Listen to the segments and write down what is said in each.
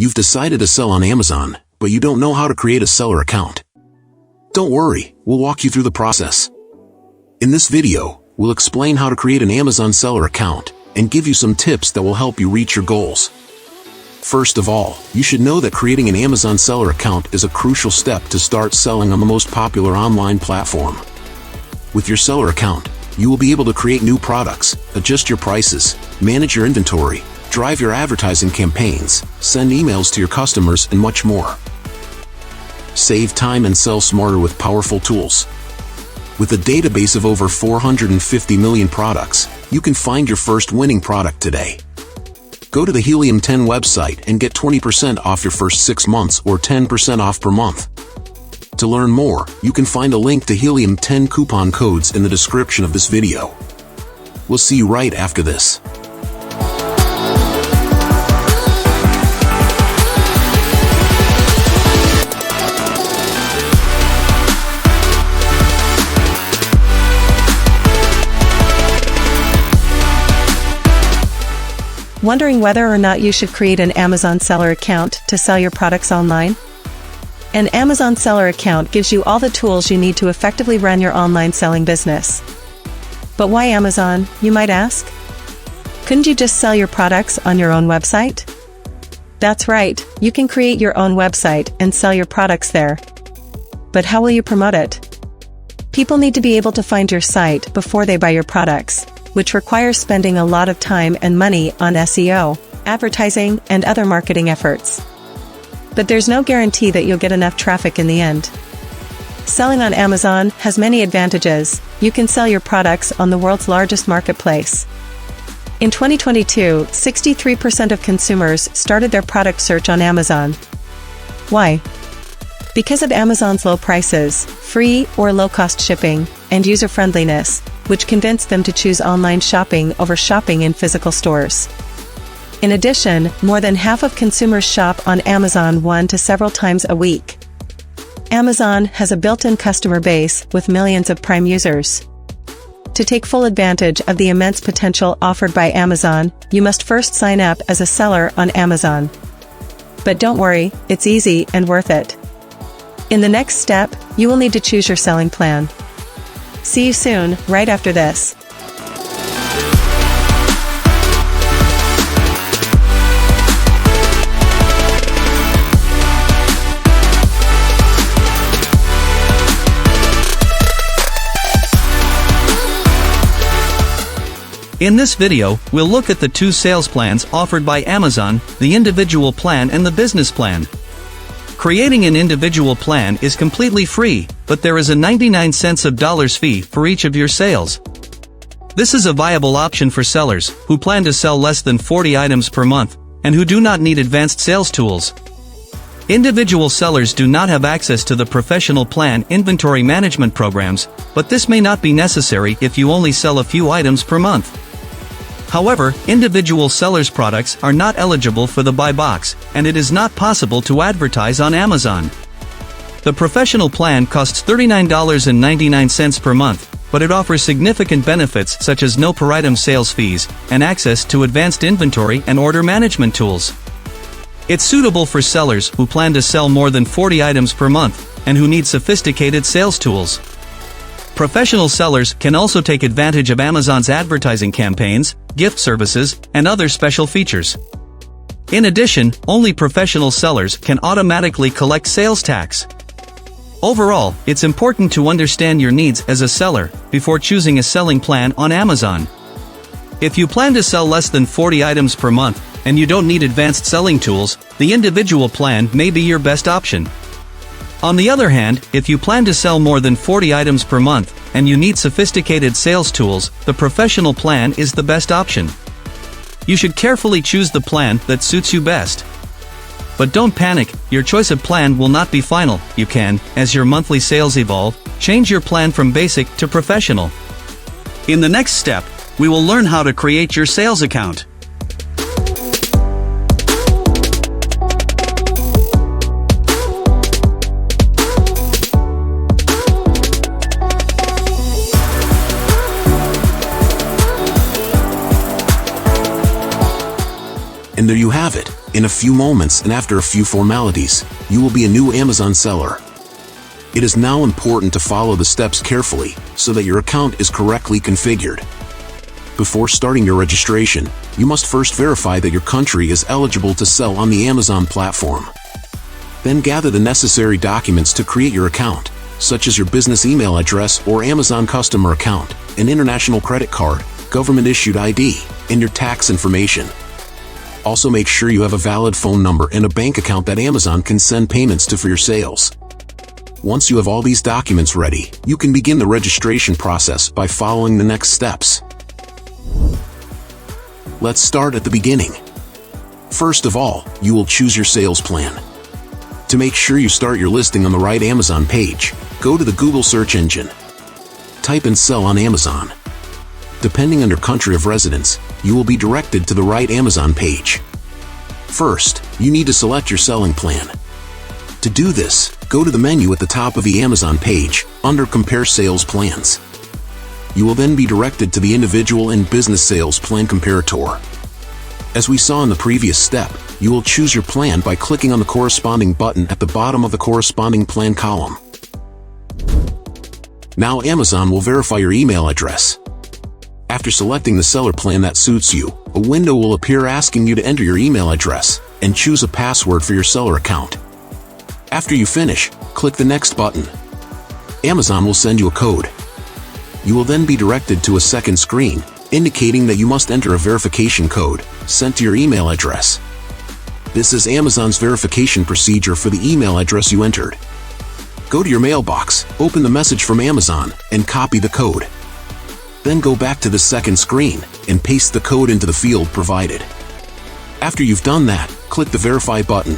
You've decided to sell on Amazon, but you don't know how to create a seller account. Don't worry, we'll walk you through the process. In this video, we'll explain how to create an Amazon seller account and give you some tips that will help you reach your goals. First of all, you should know that creating an Amazon seller account is a crucial step to start selling on the most popular online platform. With your seller account, you will be able to create new products, adjust your prices, manage your inventory, drive your advertising campaigns, send emails to your customers, and much more. Save time and sell smarter with powerful tools. With a database of over 450 million products, you can find your first winning product today. Go to the Helium 10 website and get 20% off your first 6 months or 10% off per month. To learn more, you can find a link to Helium 10 coupon codes in the description of this video. We'll see you right after this. Wondering whether or not you should create an Amazon seller account to sell your products online? An Amazon seller account gives you all the tools you need to effectively run your online selling business. But why Amazon, you might ask? Couldn't you just sell your products on your own website? That's right, you can create your own website and sell your products there. But how will you promote it? People need to be able to find your site before they buy your products, which requires spending a lot of time and money on SEO, advertising, and other marketing efforts. But there's no guarantee that you'll get enough traffic in the end. Selling on Amazon has many advantages. You can sell your products on the world's largest marketplace. In 2022, 63% of consumers started their product search on Amazon. Why? Because of Amazon's low prices, free or low-cost shipping, and user-friendliness, which convinced them to choose online shopping over shopping in physical stores. In addition, more than half of consumers shop on Amazon 1 to several times a week. Amazon has a built-in customer base with millions of Prime users. To take full advantage of the immense potential offered by Amazon, you must first sign up as a seller on Amazon. But don't worry, it's easy and worth it. In the next step, you will need to choose your selling plan. See you soon, right after this. In this video, we'll look at the two sales plans offered by Amazon, the individual plan and the business plan. Creating an individual plan is completely free, but there is a 99 cents fee for each of your sales. This is a viable option for sellers who plan to sell less than 40 items per month and who do not need advanced sales tools. Individual sellers do not have access to the professional plan inventory management programs, but this may not be necessary if you only sell a few items per month. However, individual sellers' products are not eligible for the buy box, and it is not possible to advertise on Amazon. The professional plan costs $39.99 per month, but it offers significant benefits such as no per item sales fees, and access to advanced inventory and order management tools. It's suitable for sellers who plan to sell more than 40 items per month, and who need sophisticated sales tools. Professional sellers can also take advantage of Amazon's advertising campaigns, gift services, and other special features. In addition, only professional sellers can automatically collect sales tax. Overall, it's important to understand your needs as a seller before choosing a selling plan on Amazon. If you plan to sell less than 40 items per month, and you don't need advanced selling tools, the individual plan may be your best option. On the other hand, if you plan to sell more than 40 items per month, and you need sophisticated sales tools, the professional plan is the best option. You should carefully choose the plan that suits you best. But don't panic, your choice of plan will not be final. You can, as your monthly sales evolve, change your plan from basic to professional. In the next step, we will learn how to create your sales account. And there you have it, In a few moments and after a few formalities, you will be a new Amazon seller. It is now important to follow the steps carefully so that your account is correctly configured. Before starting your registration, you must first verify that your country is eligible to sell on the Amazon platform. Then gather the necessary documents to create your account, such as your business email address or Amazon customer account, an international credit card, government-issued ID, and your tax information. Also make sure you have a valid phone number and a bank account that Amazon can send payments to for your sales. Once you have all these documents ready, you can begin the registration process by following the next steps. Let's start at the beginning. First of all, you will choose your sales plan. To make sure you start your listing on the right Amazon page, go to the Google search engine. Type in "sell on Amazon." Depending on your country of residence, you will be directed to the right Amazon page. First, you need to select your selling plan. To do this, go to the menu at the top of the Amazon page, under Compare Sales Plans. You will then be directed to the individual and business sales plan comparator. As we saw in the previous step, you will choose your plan by clicking on the corresponding button at the bottom of the corresponding plan column. Now Amazon will verify your email address. After selecting the seller plan that suits you, a window will appear asking you to enter your email address and choose a password for your seller account. After you finish, click the Next button. Amazon will send you a code. You will then be directed to a second screen, indicating that you must enter a verification code sent to your email address. This is Amazon's verification procedure for the email address you entered. Go to your mailbox, open the message from Amazon, and copy the code. Then go back to the second screen and paste the code into the field provided. After you've done that, click the Verify button.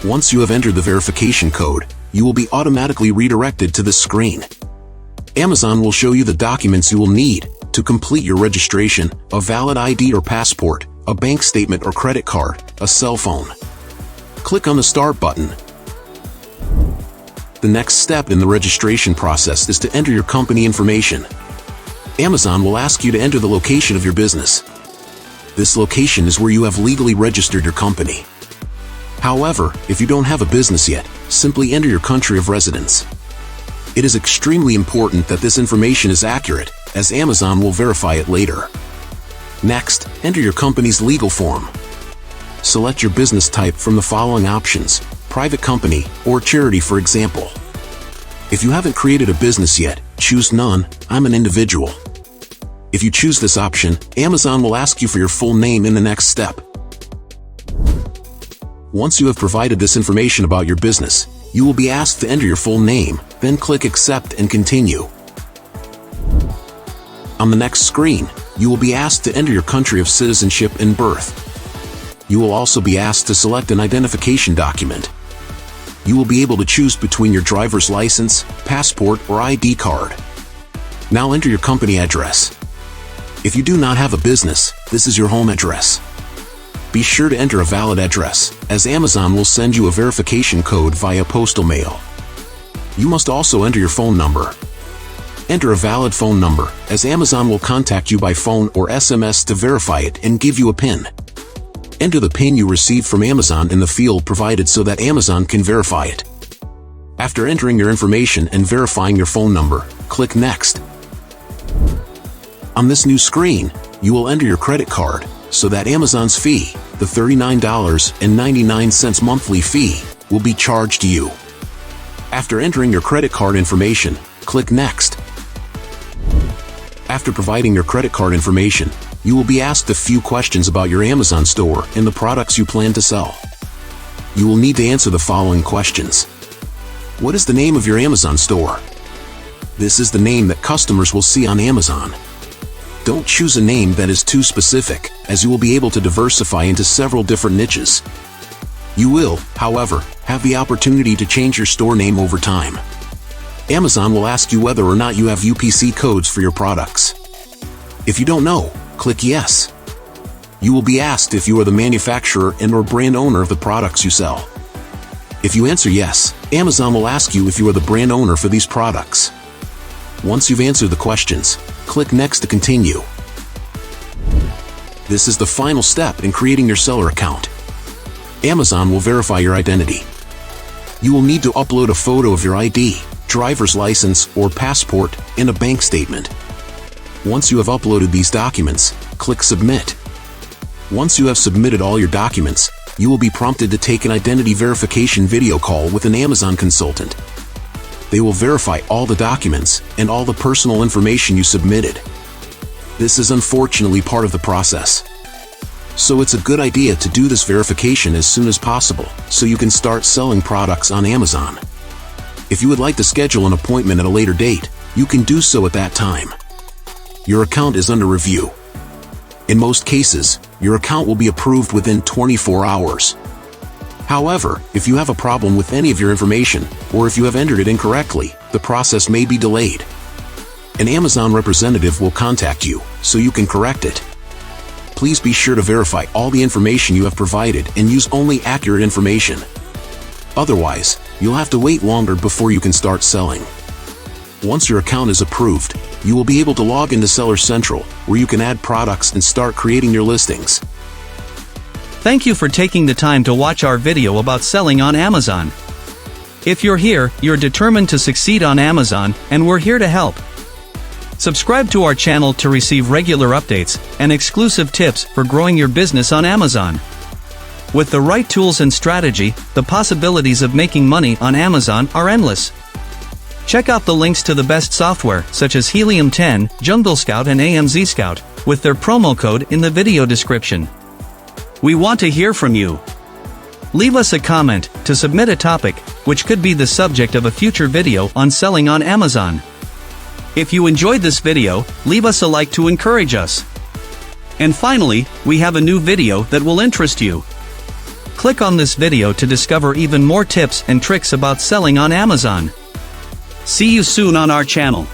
Once you have entered the verification code, you will be automatically redirected to this screen. Amazon will show you the documents you will need to complete your registration: a valid ID or passport, a bank statement or credit card, a cell phone. Click on the Start button. The next step in the registration process is to enter your company information. Amazon will ask you to enter the location of your business. This location is where you have legally registered your company. However, if you don't have a business yet, simply enter your country of residence. It is extremely important that this information is accurate, as Amazon will verify it later. Next, enter your company's legal form. Select your business type from the following options: private company or charity, for example. If you haven't created a business yet, choose None, I'm an individual. If you choose this option, Amazon will ask you for your full name in the next step. Once you have provided this information about your business, you will be asked to enter your full name, then click Accept and Continue. On the next screen, you will be asked to enter your country of citizenship and birth. You will also be asked to select an identification document. You will be able to choose between your driver's license, passport, or ID card. Now enter your company address. If you do not have a business, this is your home address. Be sure to enter a valid address, as Amazon will send you a verification code via postal mail. You must also enter your phone number. Enter a valid phone number, as Amazon will contact you by phone or SMS to verify it and give you a PIN. Enter the PIN you received from Amazon in the field provided so that Amazon can verify it. After entering your information and verifying your phone number, click Next. On this new screen, you will enter your credit card, so that Amazon's fee, the $39.99 monthly fee, will be charged to you. After entering your credit card information, click Next. After providing your credit card information, you will be asked a few questions about your Amazon store and the products you plan to sell. You will need to answer the following questions. What is the name of your Amazon store? This is the name that customers will see on Amazon. Don't choose a name that is too specific, as you will be able to diversify into several different niches. You will, however, have the opportunity to change your store name over time. Amazon will ask you whether or not you have UPC codes for your products. If you don't know, click Yes. You will be asked if you are the manufacturer and/or brand owner of the products you sell. If you answer yes, Amazon will ask you if you are the brand owner for these products. Once you've answered the questions, click Next to continue. This is the final step in creating your seller account. Amazon will verify your identity. You will need to upload a photo of your ID, driver's license or passport, and a bank statement. Once you have uploaded these documents, click Submit. Once you have submitted all your documents, you will be prompted to take an identity verification video call with an Amazon consultant. They will verify all the documents and all the personal information you submitted. This is unfortunately part of the process. So it's a good idea to do this verification as soon as possible so you can start selling products on Amazon. If you would like to schedule an appointment at a later date, you can do so at that time. Your account is under review. In most cases, your account will be approved within 24 hours. However, if you have a problem with any of your information, or if you have entered it incorrectly, the process may be delayed. An Amazon representative will contact you, so you can correct it. Please be sure to verify all the information you have provided and use only accurate information. Otherwise, you'll have to wait longer before you can start selling. Once your account is approved, you will be able to log into Seller Central, where you can add products and start creating your listings. Thank you for taking the time to watch our video about selling on Amazon. If you're here, you're determined to succeed on Amazon, and we're here to help. Subscribe to our channel to receive regular updates and exclusive tips for growing your business on Amazon. With the right tools and strategy, the possibilities of making money on Amazon are endless. Check out the links to the best software such as Helium 10, SUBSCRIPTIon, and AMZScout with their promo code in the video description. We want to hear from you. Leave us a comment to submit a topic, which could be the subject of a future video on selling on Amazon. If you enjoyed this video, leave us a like to encourage us. And finally, we have a new video that will interest you. Click on this video to discover even more tips and tricks about selling on Amazon. See you soon on our channel.